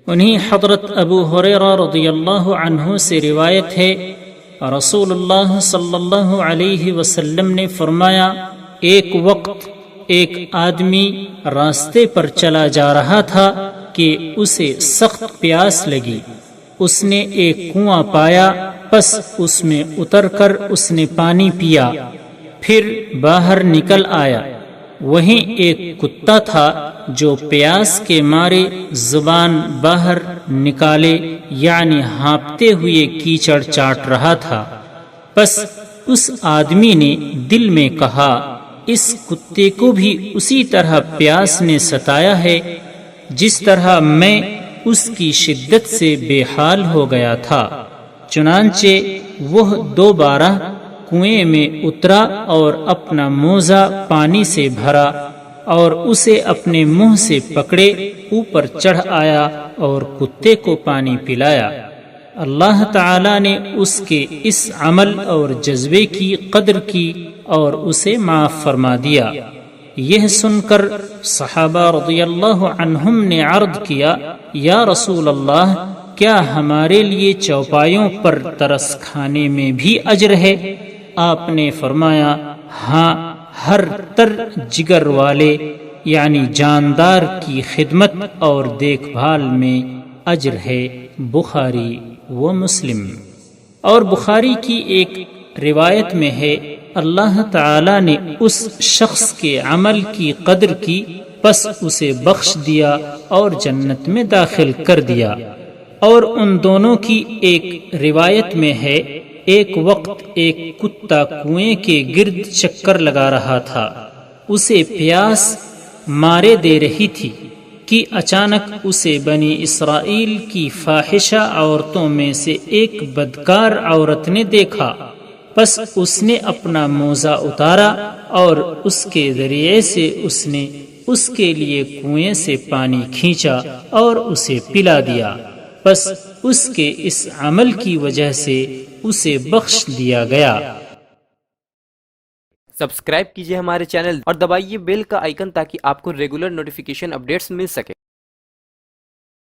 انہیں حضرت ابو ہریرہ رضی اللہ عنہ سے روایت ہے، رسول اللہ صلی اللہ علیہ وسلم نے فرمایا، ایک وقت ایک آدمی راستے پر چلا جا رہا تھا کہ اسے سخت پیاس لگی۔ اس نے ایک کنواں پایا، پس اس میں اتر کر اس نے پانی پیا، پھر باہر نکل آیا۔ وہیں ایک کتا تھا جو پیاس کے مارے زبان باہر نکالے یعنی ہانپتے ہوئے کیچڑ چاٹ رہا تھا۔ پس اس آدمی نے دل میں کہا، اس کتے کو بھی اسی طرح پیاس نے ستایا ہے جس طرح میں اس کی شدت سے بے حال ہو گیا تھا۔ چنانچہ وہ دوبارہ کنویں میں اترا اور اپنا موزہ پانی سے بھرا اور اسے اپنے منہ سے پکڑے اوپر چڑھ آیا اور کتے کو پانی پلایا۔ اللہ تعالی نے اس کے اس عمل اور جذبے کی قدر کی اور اسے معاف فرما دیا۔ یہ سن کر صحابہ رضی اللہ عنہم نے عرض کیا، یا رسول اللہ، کیا ہمارے لیے چوپایوں پر ترس کھانے میں بھی اجر ہے؟ آپ نے فرمایا، ہاں، ہر تر جگر والے یعنی جاندار کی خدمت اور دیکھ بھال میں اجر ہے۔ بخاری و مسلم۔ اور بخاری کی ایک روایت میں ہے، اللہ تعالی نے اس شخص کے عمل کی قدر کی، پس اسے بخش دیا اور جنت میں داخل کر دیا۔ اور ان دونوں کی ایک روایت میں ہے، ایک وقت ایک کتا کنویں کے گرد چکر لگا رہا تھا، اسے پیاس مارے دے رہی تھی کہ اچانک اسے بنی اسرائیل کی فاحشہ عورتوں میں سے ایک بدکار عورت نے دیکھا۔ پس اس نے اپنا موزہ اتارا اور اس کے ذریعے سے اس نے اس کے لیے کنویں سے پانی کھینچا اور اسے پلا دیا۔ پس اس کے اس عمل کی وجہ سے اسے بخش دیا گیا۔ سبسکرائب کیجئے ہمارے چینل اور دبائیے بیل کا آئیکن تاکہ آپ کو ریگولر نوٹیفیکیشن اپڈیٹس مل سکے۔